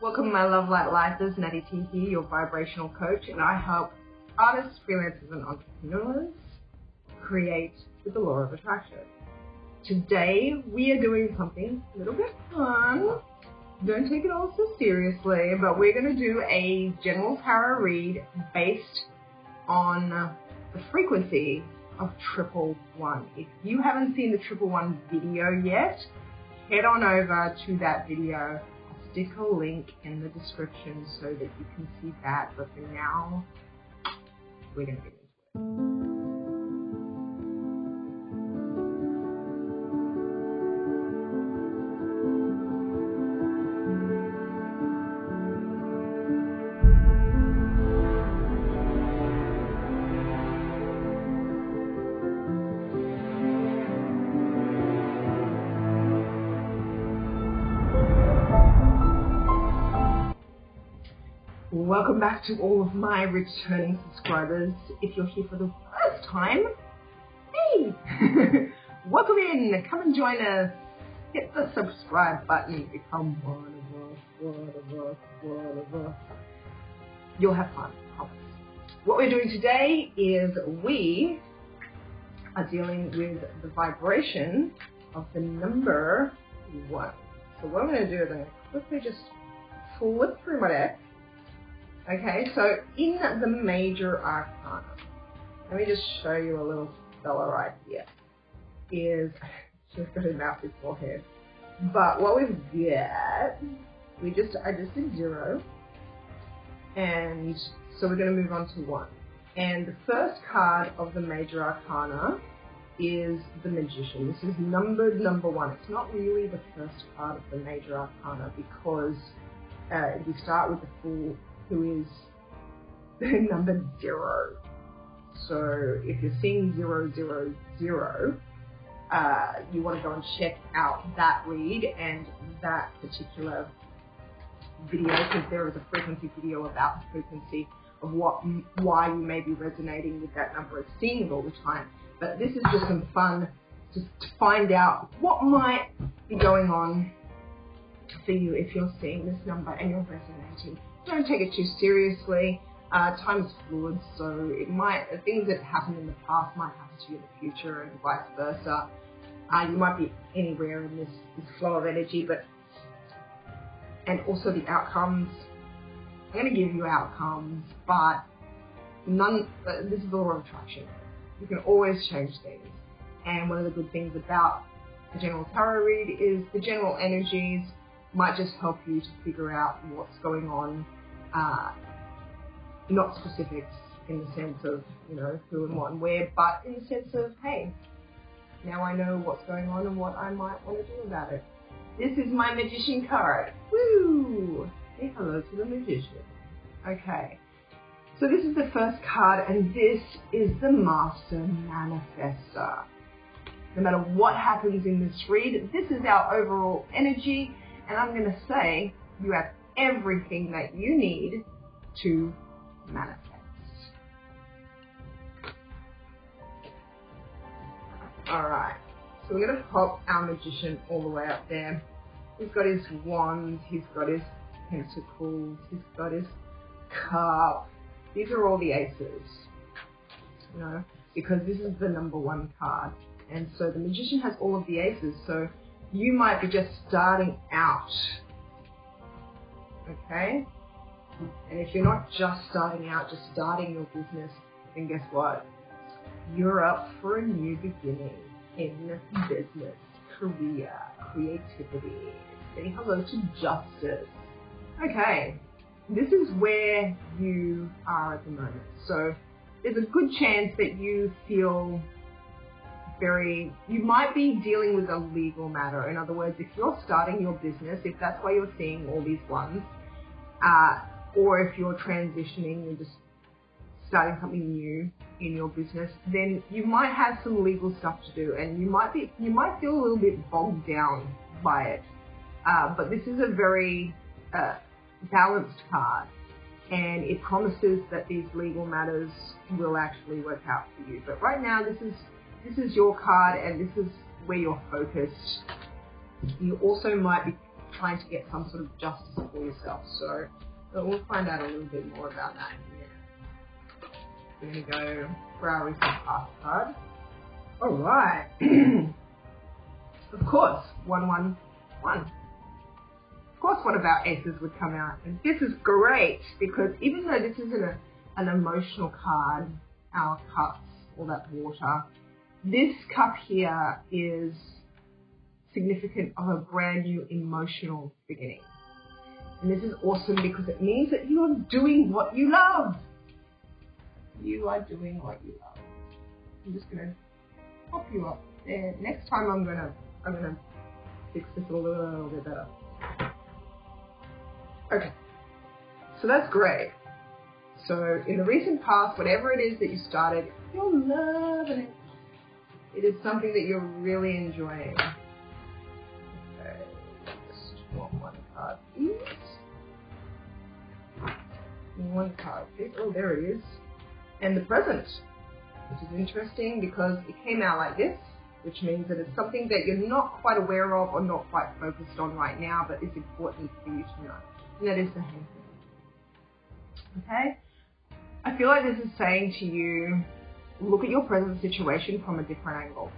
Welcome, my Love Light Lifers. Natty T here, your vibrational coach, and I help artists, freelancers, and entrepreneurs create with the law of attraction. Today, we are doing something a little bit fun. Don't take it all so seriously, but we're going to do a general tarot read based on the frequency of 111. If you haven't seen the 111 video yet, head on over to that video. I'll stick a link in the description so that you can see that, but for now, we're going to get into it. Welcome back to all of my returning subscribers. If you're here for the first time, hey! Welcome in, come and join us. Hit the subscribe button, become one of us. You'll have fun, I promise. What we're doing today is we are dealing with the vibration of the number 1. So what I'm going to do is I'm going to quickly just flip through my deck. Okay, so in the major arcana, let me just show you a little fella right here. She's got a massive forehead. But what we've got, I just did 0. And so we're going to move on to 1. And the first card of the major arcana is the Magician. This is numbered number 1. It's not really the first card of the major arcana because we start with the Fool, who is number 0. So if you're seeing 000, you want to go and check out that read and that particular video, because there is a frequency video about the frequency of why you may be resonating with that number and seeing it all the time. But this is just some fun just to find out what might be going on for you if you're seeing this number and you're resonating. Don't take it too seriously. Time is fluid, so things that happened in the past might happen to you in the future, and vice versa. You might be anywhere in this flow of energy, and also the outcomes. I'm going to give you outcomes, but this is the law of attraction. You can always change things, and one of the good things about the general tarot read is the general energies might just help you to figure out what's going on. Not specifics in the sense of, who and what and where, but in the sense of, hey, now I know what's going on and what I might want to do about it. This is my Magician card. Woo! Say hello to the Magician. Okay. So this is the first card, and this is the Master Manifestor. No matter what happens in this read, this is our overall energy, and I'm going to say you have everything that you need to manifest. Alright, so we're going to pop our Magician all the way up there. He's got his wands, he's got his pentacles, he's got his cup. These are all the aces, because this is the number 1 card. And so the Magician has all of the aces, so you might be just starting out. Okay? And if you're not just starting out, just starting your business, then guess what? You're up for a new beginning in business, career, creativity. Saying hello to justice. Okay, this is where you are at the moment. So there's a good chance that you feel you might be dealing with a legal matter. In other words, if you're starting your business, if that's why you're seeing all these ones, or if you're transitioning and just starting something new in your business, then you might have some legal stuff to do, and you might feel a little bit bogged down by it. But this is a very balanced card, and it promises that these legal matters will actually work out for you. But right now, this is your card, and this is where you're focused. You also might be trying to get some sort of justice for yourself. So we'll find out a little bit more about that in a minute. We're going to go for our recent past card. All right. Of course, 111. Of course, one of our aces would come out. And this is great because even though this isn't an emotional card, our cups, all that water, this cup here is significant of a brand new emotional beginning. And this is awesome because it means that you are doing what you love. You are doing what you love. I'm just going to pop you up there. Next time I'm gonna fix this a little bit better. Okay, so that's great. So in the recent past, whatever it is that you started, you're loving it. It is something that you're really enjoying. Okay, just want one card, please. One card, please. Oh, there it is. And the present, which is interesting because it came out like this, which means that it's something that you're not quite aware of or not quite focused on right now, but it's important for you to know. And that is the Hangman. Okay? I feel like this is saying to you, look at your present situation from a different angle.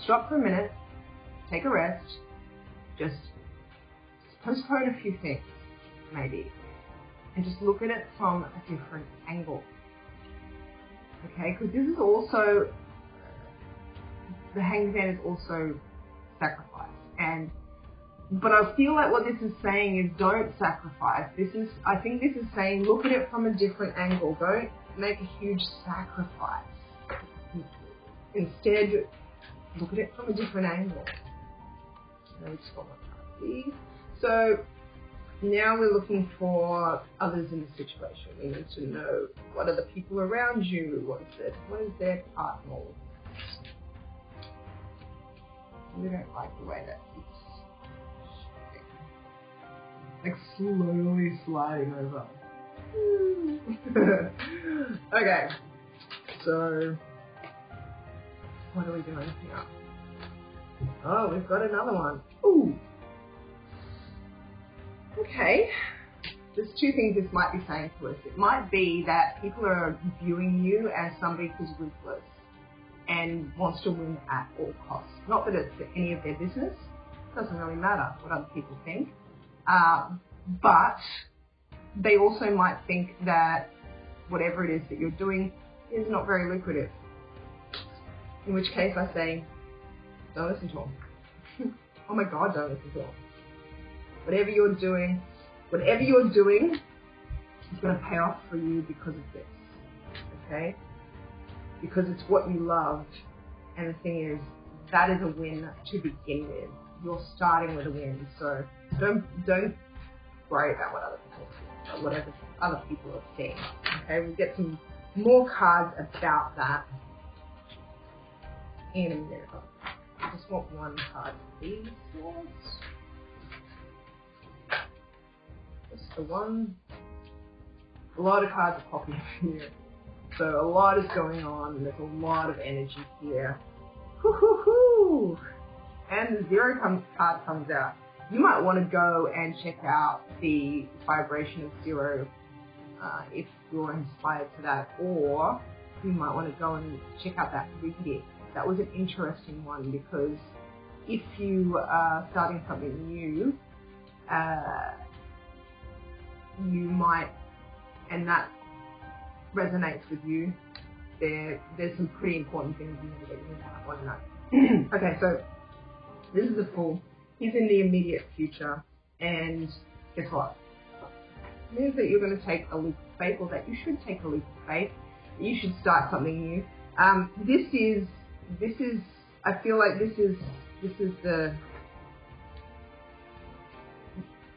Stop for a minute, take a rest, just postpone a few things, maybe, and just look at it from a different angle. Okay? Because this is also, the Hangman is also sacrifice. But I feel like what this is saying is don't sacrifice. I think this is saying look at it from a different angle. Don't make a huge sacrifice. Instead, look at it from a different angle. So now we're looking for others in the situation. We need to know what are the people around you. What is their partner? We don't like the way that keeps like slowly sliding over. Okay, so what are we doing here? Oh, we've got another one. Ooh. Okay. There's two things this might be saying to us. It might be that people are viewing you as somebody who's ruthless and wants to win at all costs. Not that it's any of their business. It doesn't really matter what other people think. But they also might think that whatever it is that you're doing is not very lucrative. In which case I say, don't listen to them. Oh my God, don't listen to them. Whatever you're doing is going to pay off for you because of this. Okay? Because it's what you loved. And the thing is, that is a win to begin with. You're starting with a win, so don't worry about what other people think, or whatever other people are saying. Okay, we'll get some more cards about that in a minute. I just want one card, please. Just the one. A lot of cards are popping here, so a lot is going on. There's a lot of energy here. Hoo-hoo-hoo! And the zero card comes out. You might want to go and check out the vibration of zero if you're inspired to that, or you might want to go and check out that reading. That was an interesting one because if you are starting something new, you might, and that resonates with you, there's some pretty important things you might want to know. Okay, so this is a Fool. He's in the immediate future, and guess what? It means that you're going to take a leap of faith, or that you should take a leap of faith. You should start something new. This is. I feel like this is the.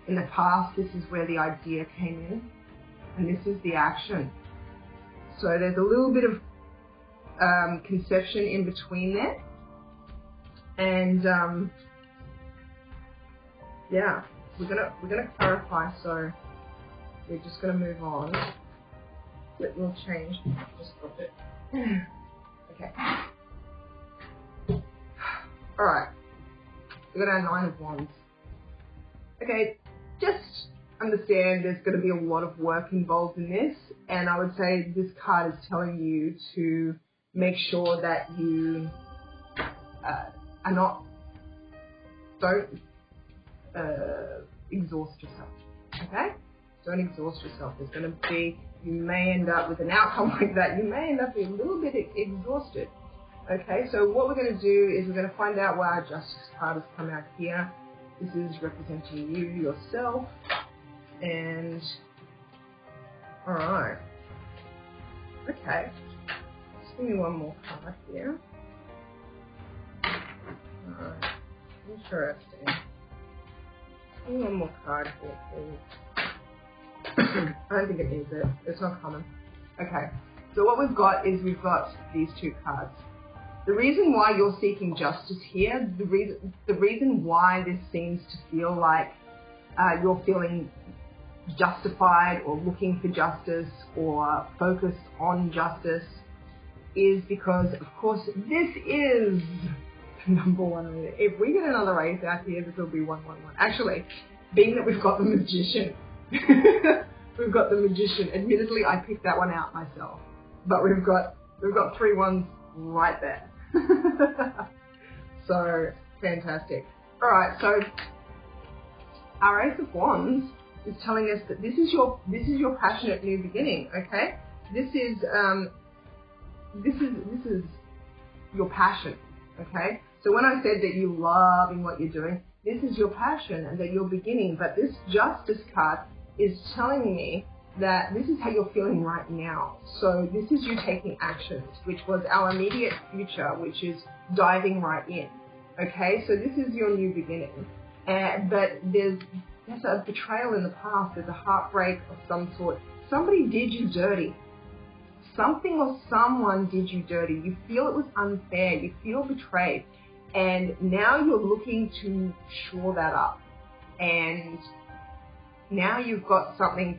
In the past, this is where the idea came in, and this is the action. So there's a little bit of conception in between there, and yeah, we're gonna clarify. So we're just gonna move on. It will change. Just drop it. Okay. All right. We got our 9 of Wands. Okay, just understand there's going to be a lot of work involved in this, and I would say this card is telling you to make sure that you don't exhaust yourself, okay? Don't exhaust yourself. There's going to be, you may end up with an outcome like that. You may end up being a little bit exhausted, okay? So what we're going to do is we're going to find out why our Justice card has come out here. This is representing you, yourself, and alright. Okay. Just give me one more card here. Alright. Interesting. Give me one more card here, please. I don't think it needs it. It's not common. Okay. So what we've got is we've got these two cards. The reason why you're seeking justice here, the reason why this seems to feel like you're feeling justified or looking for justice or focused on justice is because, of course, this is the number one. If we get another ace out here, this will be 111. Actually, being that we've got the Magician, we've got the Magician. Admittedly, I picked that one out myself, but we've got 3 ones right there. So fantastic. All right, so our Ace of Wands is telling us that this is your passionate new beginning. Okay, this is your passion. Okay, so when I said that you love in what you're doing, this is your passion and that you're beginning. But this Justice card is telling me that this is how you're feeling right now. So this is you taking actions, which was our immediate future, which is diving right in. Okay, so this is your new beginning. But there's a betrayal in the past, there's a heartbreak of some sort. Somebody did you dirty. Something or someone did you dirty. You feel it was unfair, you feel betrayed. And now you're looking to shore that up. And now you've got something.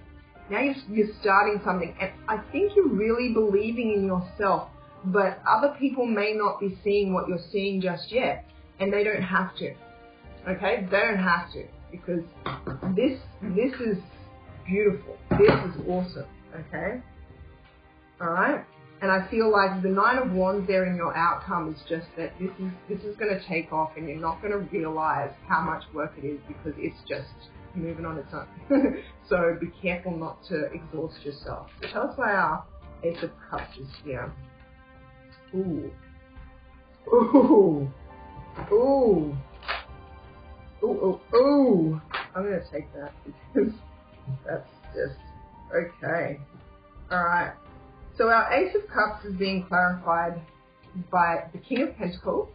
Now you're starting something, and I think you're really believing in yourself, but other people may not be seeing what you're seeing just yet, and they don't have to, okay? They don't have to, because this is beautiful. This is awesome, okay? All right? And I feel like the 9 of Wands there in your outcome is just that this is going to take off, and you're not going to realize how much work it is because it's just moving on its own. So be careful not to exhaust yourself. So tell us why our Ace of Cups is here. Ooh. Ooh. Ooh. Ooh, ooh, ooh. I'm going to take that because that's just okay. Alright. So our Ace of Cups is being clarified by the King of Pentacles.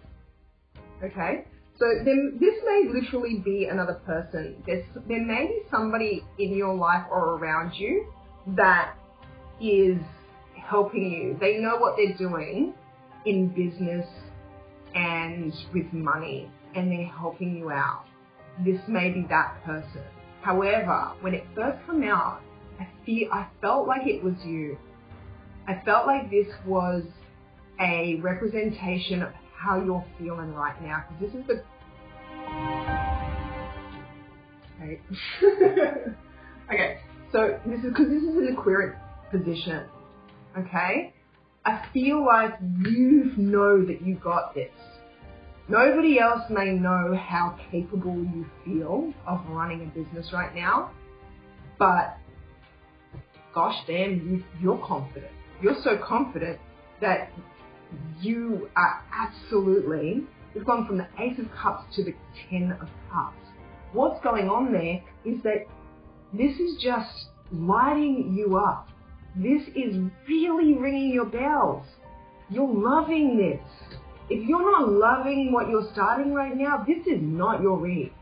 Okay. So then this may literally be another person. There may be somebody in your life or around you that is helping you. They know what they're doing in business and with money, and they're helping you out. This may be that person. However, when it first came out, I felt like it was you. I felt like this was a representation of how you're feeling right now, because this is the okay, so this is an Aquarian position. Okay, I feel like you know that you got this. Nobody else may know how capable you feel of running a business right now, but gosh damn, you're confident. You're so confident that you are absolutely, we've gone from the Ace of Cups to the 10 of Cups. What's going on there is that this is just lighting you up. This is really ringing your bells. You're loving this. If you're not loving what you're starting right now, this is not your read.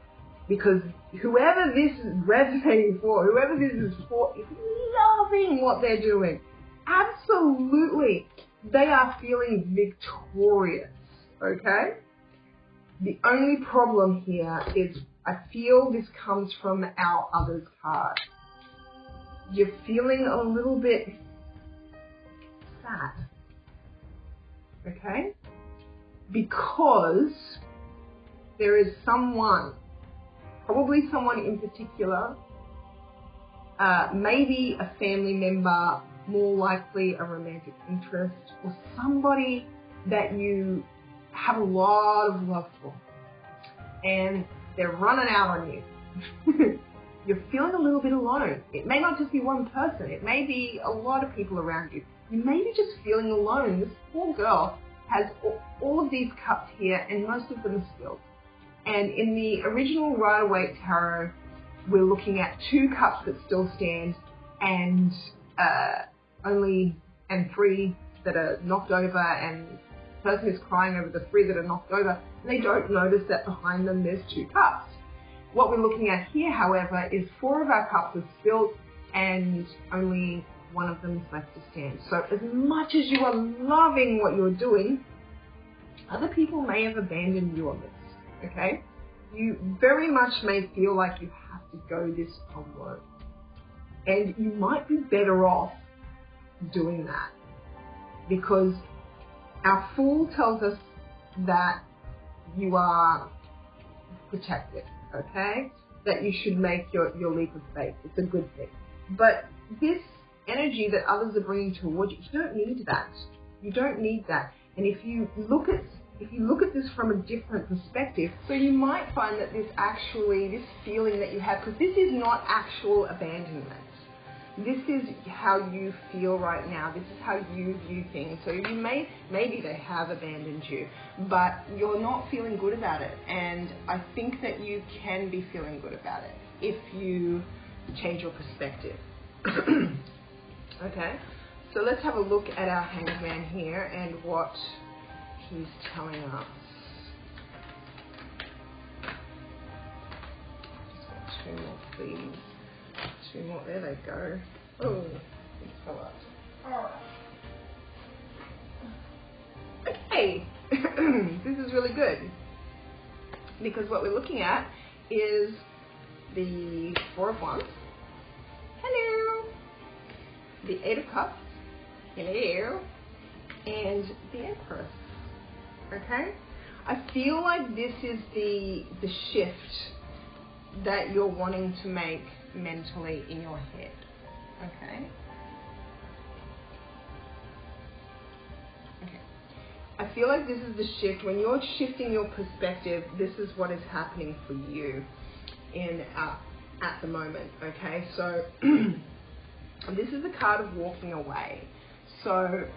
Because whoever this is resonating for, whoever this is for, is loving what they're doing. Absolutely. They are feeling victorious, okay? The only problem here is I feel this comes from our others card. You're feeling a little bit sad, okay? Because there is someone probably someone in particular, maybe a family member, more likely a romantic interest, or somebody that you have a lot of love for, and they're running out on you. You're feeling a little bit alone. It may not just be one person. It may be a lot of people around you. You may be just feeling alone. This poor girl has all of these cups here, and most of them are spilled. And in the original Rider-Waite Tarot, we're looking at 2 cups that still stand, and 3 that are knocked over, and the person is crying over the 3 that are knocked over, and they don't notice that behind them there's 2 cups. What we're looking at here, however, is 4 of our cups are spilled and only 1 of them is left to stand. So as much as you are loving what you're doing, other people may have abandoned you on this, okay? You very much may feel like you have to go this alone. And you might be better off doing that, because our Fool tells us that you are protected, okay? That you should make your leap of faith. It's a good thing. But this energy that others are bringing towards you, you don't need that. You don't need that. And if you look at this from a different perspective, so you might find that this feeling that you have, because this is not actual abandonment. This is how you feel right now. This is how you view things. So maybe they have abandoned you, but you're not feeling good about it. And I think that you can be feeling good about it if you change your perspective. Okay, so let's have a look at our Hanged Man here and what he's telling us. Just got 2 more, please. 2 more. There they go. Oh, big fella. Okay, this is really good, because what we're looking at is the 4 of Wands. Hello. The 8 of Cups. Hello. And the Empress. Okay? I feel like this is the shift that you're wanting to make mentally in your head. Okay? Okay. I feel like this is the shift. When you're shifting your perspective, this is what is happening for you at the moment. Okay? So this is the card of walking away. So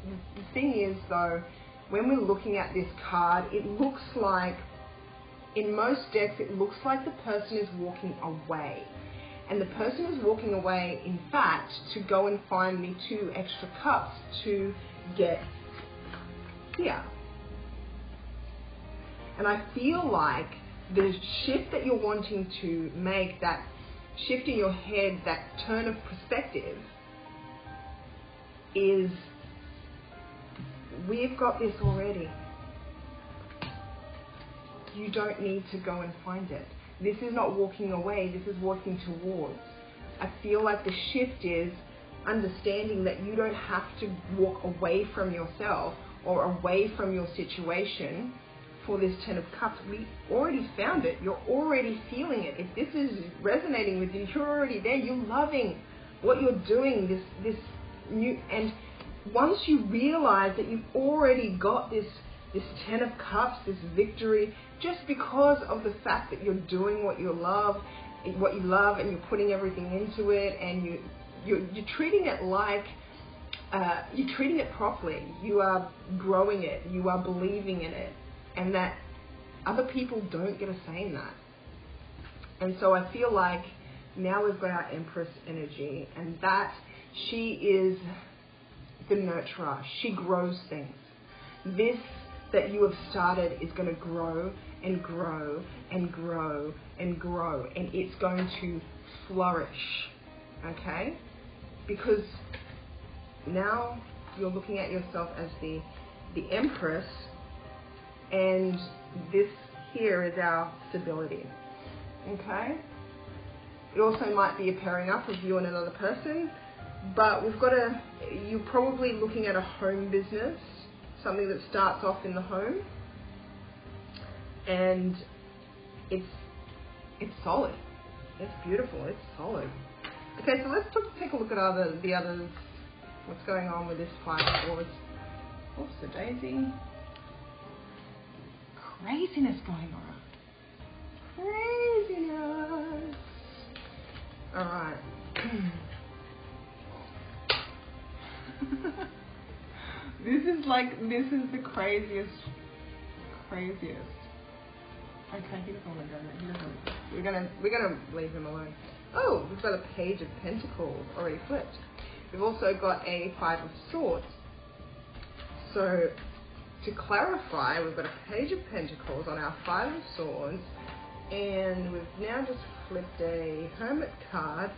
the thing is, though, when we're looking at this card, it looks like, in most decks, it looks like the person is walking away. And the person is walking away, in fact, to go and find the 2 extra cups to get here. And I feel like the shift that you're wanting to make, that shift in your head, that turn of perspective, is, we've got this already. You don't need to go and find it. This is not walking away, this is walking towards. I feel like the shift is understanding that you don't have to walk away from yourself or away from your situation for this 10 of Cups. We already found it. You're already feeling it. If this is resonating with you, you're already there. You're loving what you're doing, this new, and once you realize that you've already got this 10 of Cups, this victory, just because of the fact that you're doing what you love, and you're putting everything into it, and you're treating it like, you're treating it properly. You are growing it. You are believing in it, and that other people don't get a say in that. And so I feel like now we've got our Empress energy, and that she is the nurturer. She grows things. This that you have started is going to grow and grow and grow and grow, and it's going to flourish, okay? Because now you're looking at yourself as the Empress, and this here is our stability, okay? It also might be a pairing up of you and another person, but you're probably looking at a home business, something that starts off in the home, and it's solid. It's beautiful. It's solid. Okay, so let's take a look at the others. What's going on with this 5 of Swords? Oops, a daisy. Craziness going on. Craziness. All right. This is the craziest. Okay, he doesn't want to go there. We're gonna leave him alone. Oh, we've got a Page of Pentacles already flipped. We've also got a 5 of Swords. So to clarify, we've got a Page of Pentacles on our 5 of Swords, and we've now just flipped a Hermit card,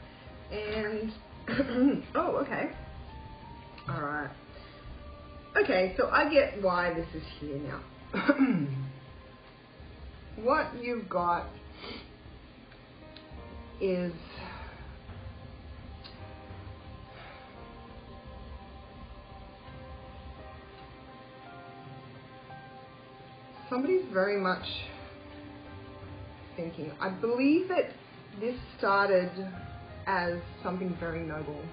and oh, okay. All right. Okay, so I get why this is here now. What you've got is somebody's very much thinking. I believe that this started as something very noble.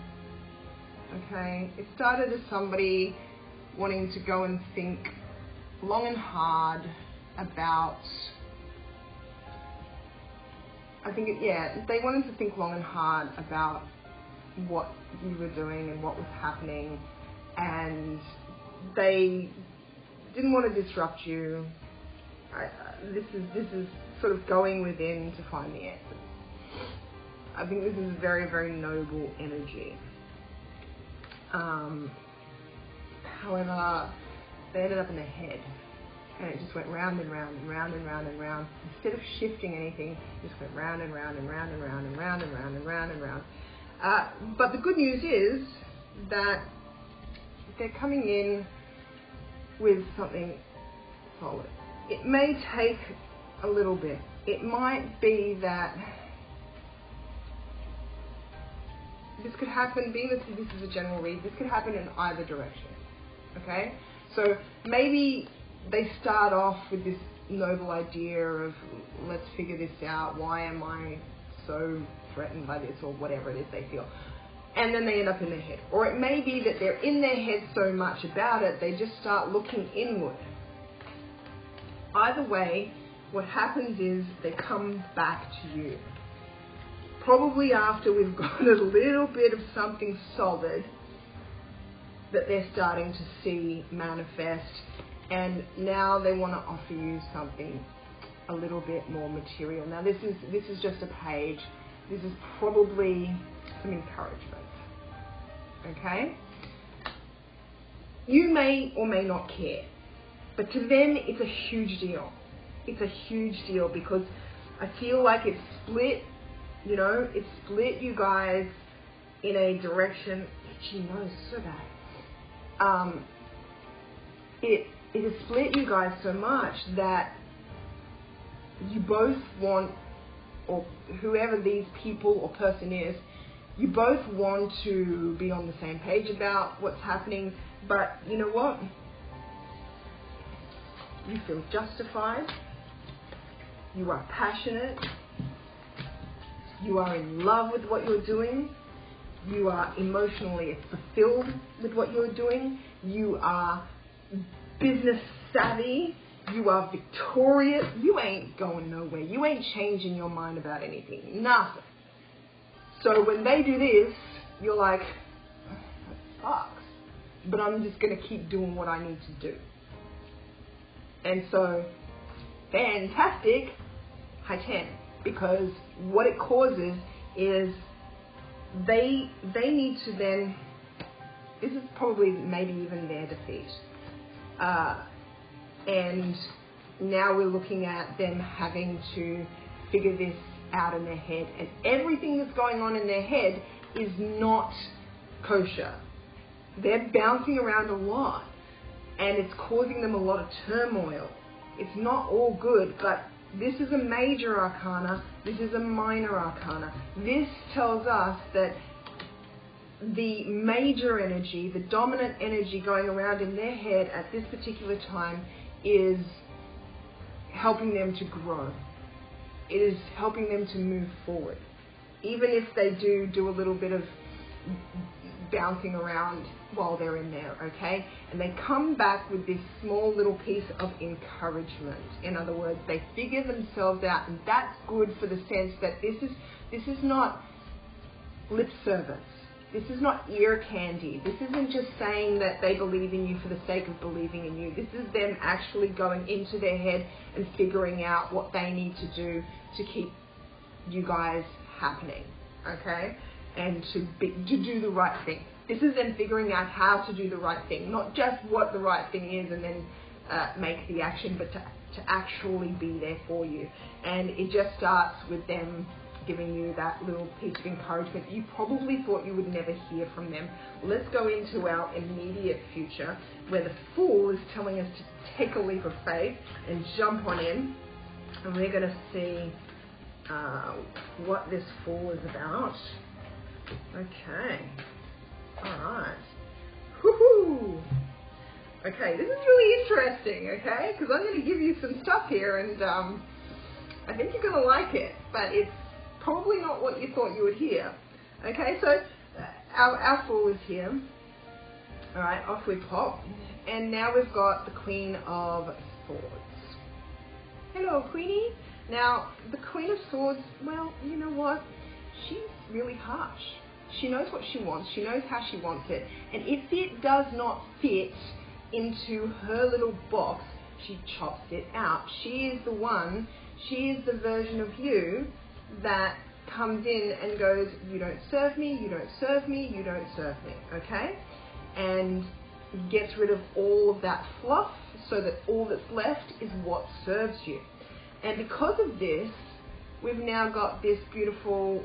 Okay? It started as somebody wanting to go and think long and hard about, they wanted to think long and hard about what you were doing and what was happening, and they didn't want to disrupt you. This is sort of going within to find the answers. I think this is very, very noble energy. However, they ended up in their head, and it just went round and round and round and round and round. Instead of shifting anything, it just went round and round and round and round and round and round and round and round. But the good news is that they're coming in with something solid. It may take a little bit. It might be that this could happen, being that this is a general read, this could happen in either direction. Okay? So maybe they start off with this noble idea of, let's figure this out, why am I so threatened by this, or whatever it is they feel. And then they end up in their head. Or it may be that they're in their head so much about it, they just start looking inward. Either way, what happens is they come back to you. Probably after we've got a little bit of something solid that they're starting to see manifest, and now they want to offer you something a little bit more material. Now this is just a page. This is probably some encouragement. Okay? You may or may not care, but to them it's a huge deal. It's a huge deal because I feel like it's split, it split you guys in a direction. Itchy nose, so bad. It has split you guys so much that you both want, or whoever these people or person is, you both want to be on the same page about what's happening, but you know what? You feel justified, you are passionate, you are in love with what you're doing, you are emotionally fulfilled with what you're doing, you are business savvy, you are victorious, you ain't going nowhere, you ain't changing your mind about anything, nothing. So when they do this, you're like, that sucks, but I'm just going to keep doing what I need to do. And so, fantastic, high 10, because what it causes is they need to then, this is probably maybe even their defeat. And now we're looking at them having to figure this out in their head, and everything that's going on in their head is not kosher. They're bouncing around a lot, and it's causing them a lot of turmoil. It's not all good, but this is a major arcana, this is a minor arcana. This tells us that the major energy, the dominant energy going around in their head at this particular time is helping them to grow. it is helping them to move forward. Even if they do a little bit of bouncing around while they're in there, okay? And they come back with this small little piece of encouragement. In other words, they figure themselves out, and that's good for the sense that this is not lip service. This is not ear candy. This isn't just saying that they believe in you for the sake of believing in you. This is them actually going into their head and figuring out what they need to do to keep you guys happening, okay? And to do the right thing. This is them figuring out how to do the right thing, not just what the right thing is and then make the action, but to actually be there for you. And it just starts with them giving you that little piece of encouragement you probably thought you would never hear from them. Let's go into our immediate future, where the Fool is telling us to take a leap of faith and jump on in, and we're going to see what this Fool is about. Okay. Alright. Woohoo! Okay, this is really interesting, okay? Because I'm going to give you some stuff here, and I think you're going to like it, but it's probably not what you thought you would hear. Okay, so our Fool is here. Alright, off we pop. And now we've got the Queen of Swords. Hello, Queenie. Now, the Queen of Swords, well, you know what? She's really harsh. She knows what she wants. She knows how she wants it. And if it does not fit into her little box, she chops it out. She is the one, she is the version of you that comes in and goes, you don't serve me, you don't serve me, you don't serve me, okay? And gets rid of all of that fluff so that all that's left is what serves you. And because of this, we've now got this beautiful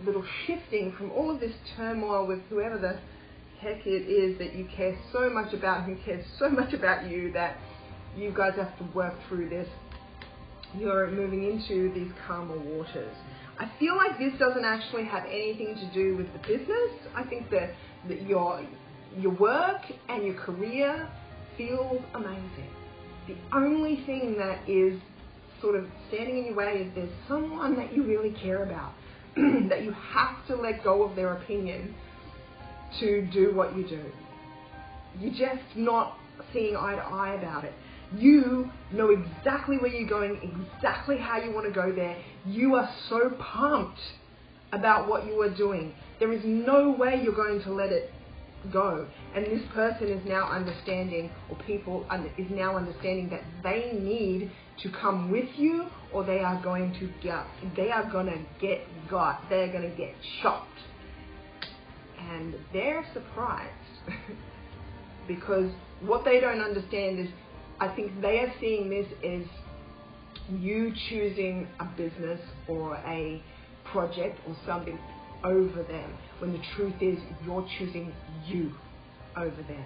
little shifting from all of this turmoil with whoever the heck it is that you care so much about, who cares so much about you, that you guys have to work through this. You're moving into these calmer waters. I feel like this doesn't actually have anything to do with the business. I think that your work and your career feels amazing. The only thing that is sort of standing in your way is there's someone that you really care about, that you have to let go of their opinion to do what you do. You're just not seeing eye to eye about it. You know exactly where you're going, exactly how you want to go there. You are so pumped about what you are doing. There is no way you're going to let it go. And this person is now understanding, or people is now understanding, that they need to come with you, or they are going to get got. They're going to get chopped. And they're surprised because what they don't understand is, I think they are seeing this as you choosing a business or a project or something over them, when the truth is you're choosing you over them.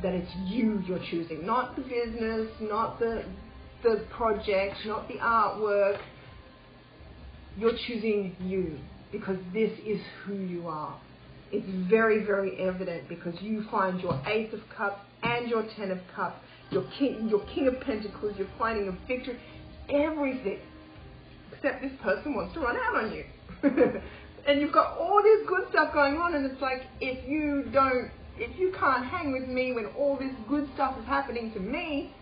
That it's you you're choosing, not the business, not the project, not the artwork. You're choosing you because this is who you are. It's very, very evident because you find your Ace of Cups and your Ten of Cups, your King of Pentacles, you're finding a victory, everything. Except this person wants to run out on you. And you've got all this good stuff going on, and it's like, if you can't hang with me when all this good stuff is happening to me,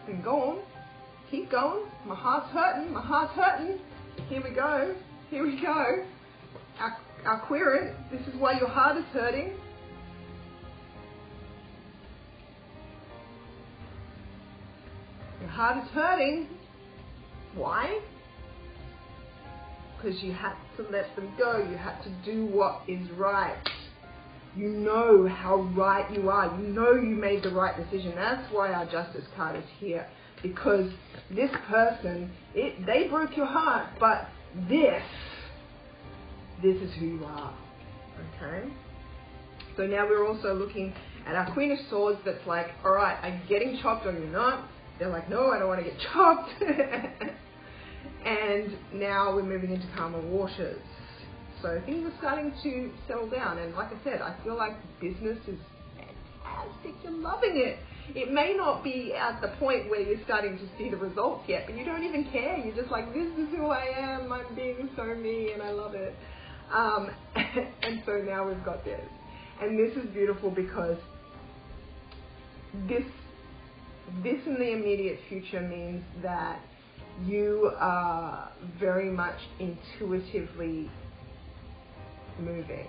then go on. Keep going. My heart's hurting. Here we go. Our querent, this is why your heart is hurting. Your heart is hurting. Why? Because you had to let them go. You had to do what is right. You know how right you are. You know you made the right decision. That's why our Justice card is here. Because this person, they broke your heart, but this is who you are. Okay? So now we're also looking at our Queen of Swords that's like, alright, are you getting chopped or you're not? They're like, no, I don't want to get chopped. And now we're moving into calmer waters. So things are starting to settle down. And like I said, I feel like business is fantastic. You're loving it. It may not be at the point where you're starting to see the results yet, but you don't even care. You're just like, this is who I am. I'm being so me, and I love it. And so now we've got this. And this is beautiful because this in the immediate future means that you are very much intuitively moving.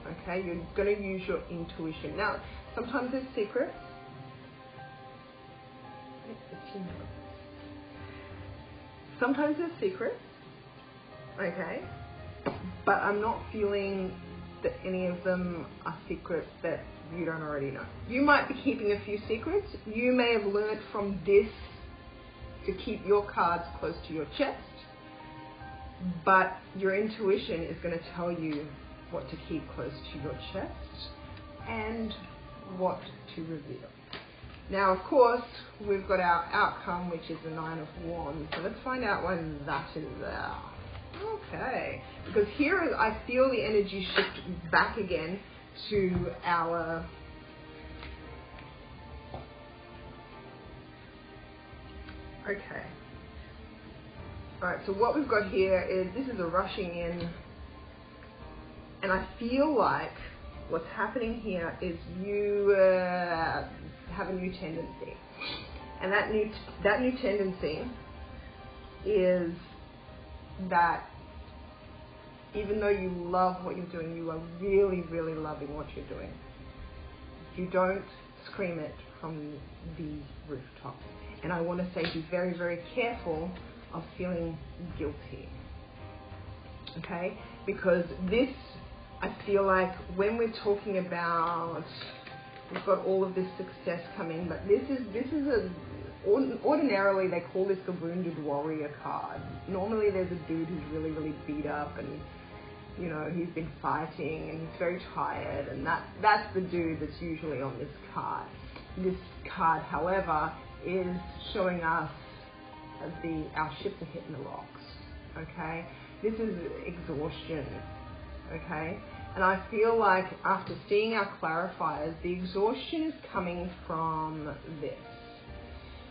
Okay, you're going to use your intuition. Now, sometimes there's secrets. Sometimes there's secrets. Okay, but I'm not feeling that any of them are secrets that you don't already know. You might be keeping a few secrets. You may have learned from this to keep your cards close to your chest, but your intuition is going to tell you what to keep close to your chest and what to reveal. Now, of course, we've got our outcome, which is the 9 of Wands. So let's find out why that is there. Okay, because here I feel the energy shift back again to our okay. Alright, so what we've got here is, this is a rushing in, and I feel like what's happening here is you have a new tendency, and that new tendency is that even though you love what you're doing, you are really, really loving what you're doing. You don't scream it from the rooftop. And I want to say, be very, very careful of feeling guilty. Okay? Because this, I feel like when we're talking about, we've got all of this success coming, but this is a, ordinarily they call this the wounded warrior card. Normally there's a dude who's really, really beat up, and you know, he's been fighting and he's very tired, and that's the dude that's usually on this card. This card, however, is showing us our ships are hitting the rocks. Okay, this is exhaustion. Okay, and I feel like after seeing our clarifiers, the exhaustion is coming from this.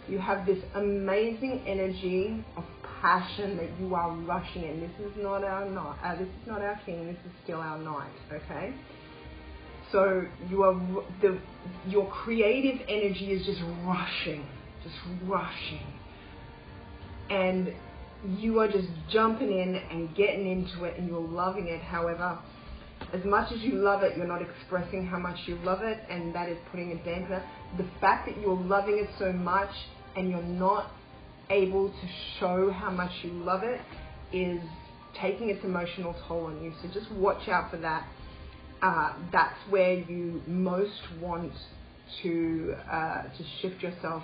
You have this amazing energy of passion that you are rushing in. This is not our knight. This is not our king. This is still our knight. Okay. So you are your creative energy is just rushing, and you are just jumping in and getting into it, and you're loving it. However, as much as you love it, you're not expressing how much you love it, and that is putting a dampener. The fact that you're loving it so much and you're not able to show how much you love it is taking its emotional toll on you. So just watch out for that. That's where you most want to shift yourself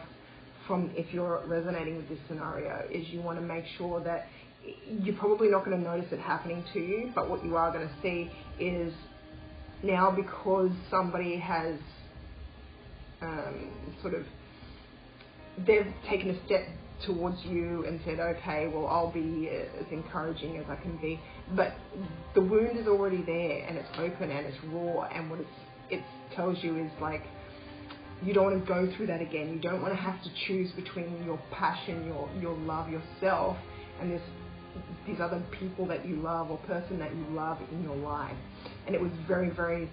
from, if you're resonating with this scenario, is you want to make sure that you're probably not going to notice it happening to you, but what you are going to see is now, because somebody has they've taken a step towards you and said, okay, well, I'll be as encouraging as I can be, but the wound is already there, and it's open and it's raw, and what it tells you is like, you don't want to go through that again. You don't want to have to choose between your passion, your love, yourself, and these other people that you love or person that you love in your life. And it was very, very,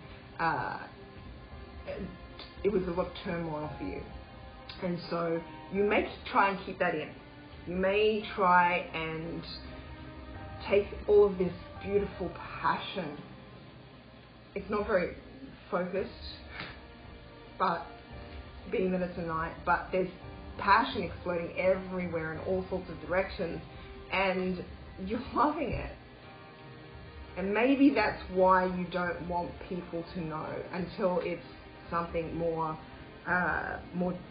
it was a lot of turmoil for you. And so you may try and keep that in. You may try and take all of this beautiful passion. It's not very focused, but being that it's a night, but there's passion exploding everywhere in all sorts of directions, and you're loving it. And maybe that's why you don't want people to know until it's something more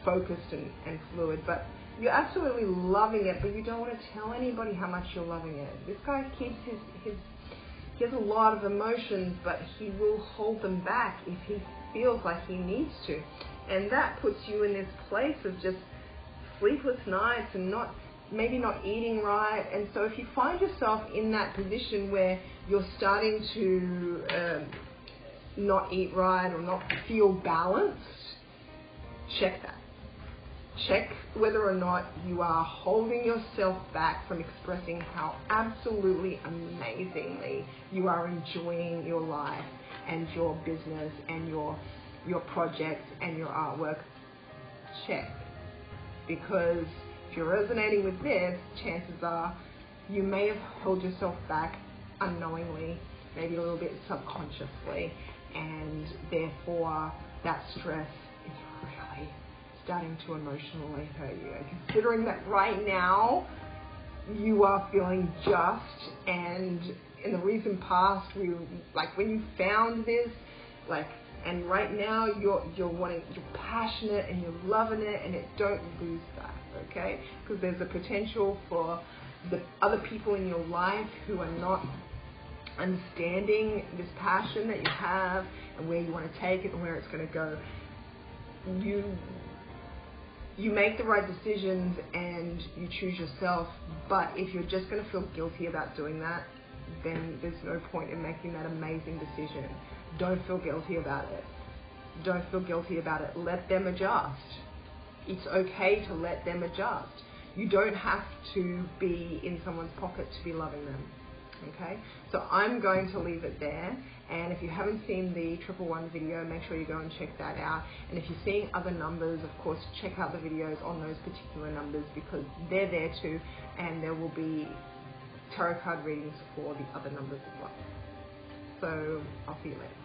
focused and fluid. But you're absolutely loving it, but you don't want to tell anybody how much you're loving it. This guy keeps he has a lot of emotions, but he will hold them back if he feels like he needs to. And that puts you in this place of just sleepless nights and maybe not eating right. And so if you find yourself in that position where you're starting to not eat right or not feel balanced, check that. Check whether or not you are holding yourself back from expressing how absolutely amazingly you are enjoying your life and your business and your projects and your artwork. Check. Because if you're resonating with this, chances are you may have held yourself back unknowingly, maybe a little bit subconsciously, and therefore that stress is really starting to emotionally hurt you. And considering that right now you are feeling just, and in the recent past, when you found this, and right now you're passionate and you're loving it, and don't lose that, okay? Because there's a potential for the other people in your life who are not understanding this passion that you have and where you want to take it and where it's going to go. You make the right decisions and you choose yourself, but if you're just going to feel guilty about doing that, then there's no point in making that amazing decision. Don't feel guilty about it. Don't feel guilty about it. Let them adjust. It's okay to let them adjust. You don't have to be in someone's pocket to be loving them. Okay, so I'm going to leave it there, and if you haven't seen the 111 video, make sure you go and check that out. And if you're seeing other numbers, of course, check out the videos on those particular numbers, because they're there too, and there will be tarot card readings for the other numbers as well. So I'll see you later.